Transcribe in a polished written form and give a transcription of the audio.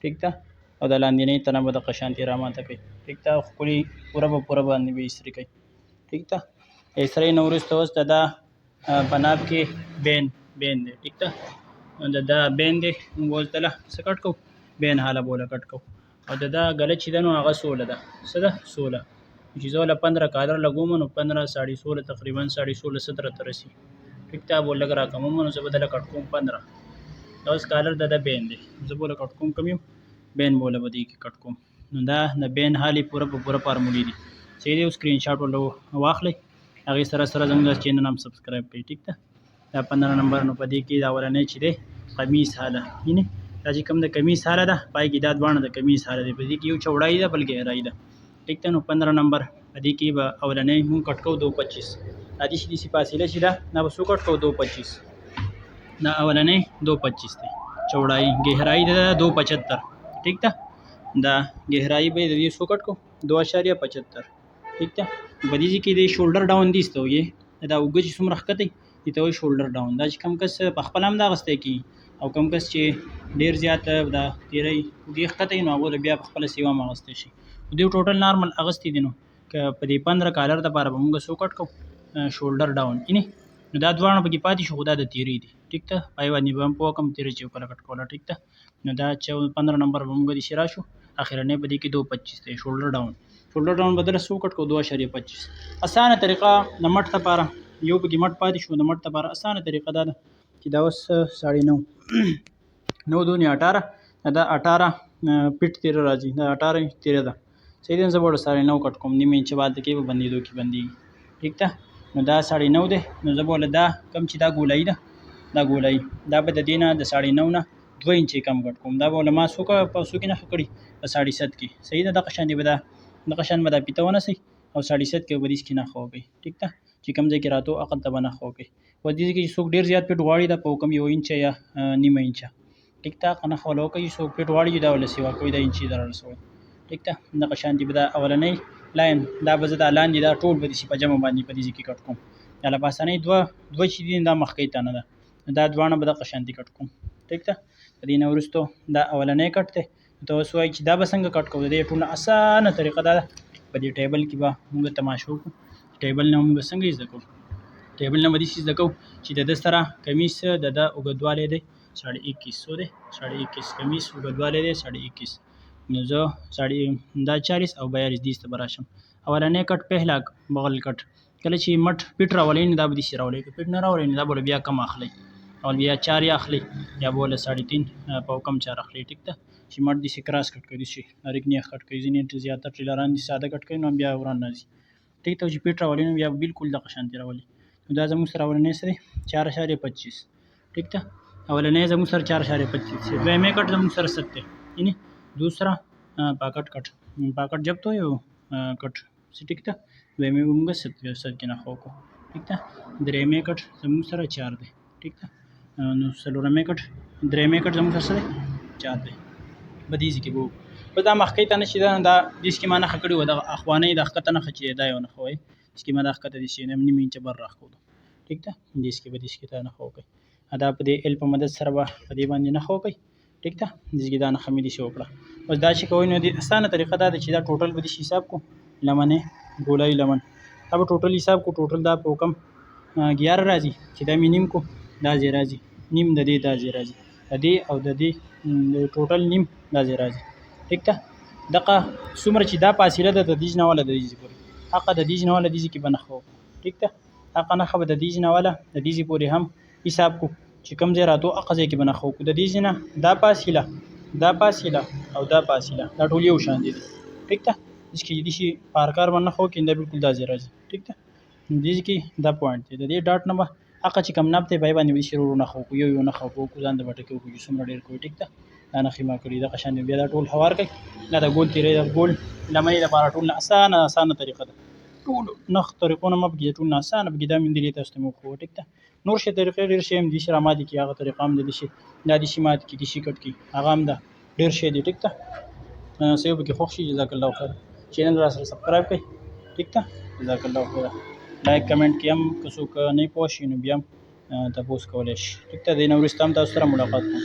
ټیک ده. او د لاندنۍ تنه به دغه شانتې راماته کوي. ټیک ده. ښکلي پوره باندې به ایستري کوي. ټیک ده. ایسترۍ نه وروسته اوس د دا په ناب کې بین دی. ټیک ده. د دا بین دی موږ اوس دله څه کټ کوو؟ بین حاله به وله کټ کوو. او د دا ګله چې ده نو هغه 16 ده. څه ده؟ 16. چې زه وله 15 کالر لګوم نو 15 ساړه 16 تقریبا 16.5 17 ته رسي. ټیک ده. به لږ راکموم نو زه به دله کټ کوم 15. دا اوس کالر د بین دی. زه به وله کټ کوم کم یم؟ بین به وله به دې کې کټ کوم. نو دا د بین حالې پوره فارمولې دي. صحیح دی. سکرین شاټ وله واخلئ. هغې سره زموږ د چینل هم سبسکرایب کړئ. ټیک ده. دا 15 نمبر نو په دې کې دا اولنی چې دی قمیص حاله وینئ. دا چې کوم د کمیس حاله ده پای کې دا دواړه د کمیس حاله دی. په دې کې یو چوړایي ده بل ګهرایي ده. ټیک ده. نو 15 نمبر په دې کې به اولنی مونږ کټ کوو 2.25. دا داسې فاصله چې ده دا به څو کټ کوو 2.25. دا اولنی 2.25 دی. چوړایي ګهرایي ده 2.75. ټیک ده. دا ګهرایي به د دې څو کټ کوو 2.75. ټیک ده. په دې کې د شولډر ډاون دي ته وایي. دا اوږه چې څومره ښکته وي دې ته وایي شولډر ډاون. دا چې کوم کس په خپله هم دا اغوستی کېږي او کوم کس چې ډېر زیات دا تیری اوږې ښکته وي نو هغو له بیا په خپله سیوا هم اغوستی شي. دوی ټوټل نارمل اغوستي دي. نو که په دې 15 کالر دپاره به مونږ څو کټ کوو شولډر ډاون وینې. نو دا دواړه پکې پاتې شو خو دا د تیرې دي. ټیک ده. پای باندې به هم پوه کړم تیرې چې کله کټ کوله. ټیک ده. نو دا 15 نمبر به مونږ داسې راشو. اخرنی په دې کې 2.25 دی شولډر ډاون. شولډر ډاون به دله څو کټ کوو 2.25. اسانه طریقه د مټ لپاره یو پکې مټ پاتې شو. د مټ لپاره اسانه طریقه دا ده چې دا اوس 9.5 9 2 18 دا 18 پیټ تیره راځي. دا 18 تیره ده. صحیح دی. زه به 9.5 کټ کوم. نیمه انچ بعد کې به بندېدو کې بندېږي. ټیک ده. نو دا 9.5 دی. نو زه به وله دا کم چې دا ګولایي ده دا ګولایي دا به د دې نه د 9.5 نه 2 انچې کم کټ کوم. دا به وله ما څو کې نښه کړي په 7.5 کې. صحیح ده. دغه شان به دا دغه شان به دا پیته ونیسئ او 7.5 کې به دېس کې نښه وکړئ. ټیک ده. چې کوم ځای کې راته عقل ته به نښه وکړئ. په دې کې چې څوک ډېر زیات پیټ غواړي دا په کم 1 انچه یا نیمه انچه. ټیک ده. نښه وله وکړئ. څوک پیټ غواړي دا وله سیوا کوئ دا انچې در رسوئ. ټیک ده. دغه شانتې به دا اولنی لاین دا به زه دا لاندې دا ټول به داسې په جمع باندې په دې ځای کې کټ کوم. دا له په اسانۍ دوه چې دي دا مخکې ته نه ده. دا دواړه به دغه شانتې کټ کوم. ټیک ده. په دې نه وروستو دا اولنی کټ دی. ته اوس وایي چې دا به څنګه کټ کوو. د دې ټول نه اسانه طریقه دا ده. په دې ټیبل کې به موږ تماشا وکړو. ټیبل نه موږ څنګه زده کوو. ټیبل نه به داسې زده کوو چې د ده سره کمیس د ده اوږدوالی دی 21.5 څو دی 21.5 کمیس اوږدوالی دی 21.5. نو زه دا 40 او 42 دېس ته به راشم. اولنی کټ پهلا بغل کټ کله چې مټ پیټ راولئ نو دا به داسې راولئ. که پیټ نه راولئ نو دا به بیا کم اخلئ. او بیا 4 یې اخلئ یا به وله 3.5 په کم 4 اخلئ. ټیک ده. چې مټ داسې کراس کټ کوي داسې نریګ نیغ کټ کوي. ځینې زیاتره ټیلران داسې ساده کټ کوي نو بیا وران راځي. ټیک ده. چې پیټ راولئ نو بیا بالکل دغه شانتې راولئ. نو دا زموږ سره اولنی څه دی 4.25. ټیک ده. اولنی زموږ سره 4.25 دی. دویمې کټ زموږ سره 7 دی. یعنې دوسرا پاکټ کټ پاکټ جب تو یو کټ ٹھیک ده. دویمې به موږ 7 کې نښه وکړو. ټیک ده. درېیمې کټ زموږ سره 4 دی. ټیک ده. نو څلورمې کټ درېیمې کټ زموږ سره څه دی 4 دی. په دې ځای کې به بس دا مخکې ته نه چې دا دېس کې ما نښه کړې وه دغه اخوانۍ د ښکته نښه چې دا یو نښه وایي دېس کې ما دا ښکته داسې نیمه انچه بر راښکولو. ټیک ده. دېس کې به دېس کې دا نښه وکړئ. دا په دې ایل په مدد سره به په دې باندې نښه وکړئ. ټیک ده. دېس کې دا نښه مې داسې وکړه. اوس دا چې کوئ نو د اسانه طریقه دا ده چې دا ټوټل به داسې حساب کړو لمنې ګولایي لمن دا به ټوټل حساب کړو. ټوټل دا په کم 11 راځي چې دا مې نیم کړو دا ځای راځي نیم د دې دا ځای راځي د دې او د دې ټوټل نیم دا ځای راځي. ټیک ده. دغه څومره چې دا فاصله ده د دې نه واله د دې ځای پورې هغه د دې نه واله دې ځای کې به نښه وکړو. ټیک ده. هغه نښه به د دې نه واله د دې ځای پورې هم حساب کړو چې کوم ځای راته هغه ځای کې به نښه وکړو. د دې ځای نه دا فاصله او دا فاصله دا ټول یو شان دي. ټیک ده. دې کې داسې پارکار باندې نښه وکړئ دا بالکل دا ځای راځي. ټیک ده. دې کې دا پوینټ دی. د دې ډاټ نه به هغه چې کوم ناب دی پای باندې به داسې ورو نښه وکړو. یو نښه وکړو ځان د به ټکي وکړو چې څومره ډېر کوو. ټیک ده. دا نښې ما کړي دغه شان بیا دا ټول هوار کړئ. دا د ګول تیرې د ګول لمنې لپاره ټول نه اسانه طریقه ده. ټولو نښ طریقو نه مه پکې ټول نه اسانه پکې دا مندلې تاسو ته مې وښووه. ټیک ده. نور شی طریقې ډېر شی هم دي چې راماتې کړي هغه طریقه هم ده دا داسې ماتې کړي داسې کټ کړي هغه هم ده ډېر شی دی. ټیک ده. څه یو پکې خوښ شي جزاک الله خیر. چینل را سره سبسکرایب کړئ. ټیک ده. جزاک الله خیر. لایک کمنټ کې هم که څوک نه پوه شي نو بیا هم تپوس کولی شي. ټیک ده. دې نه وروسته هم تاسو سره ملاقات کوم.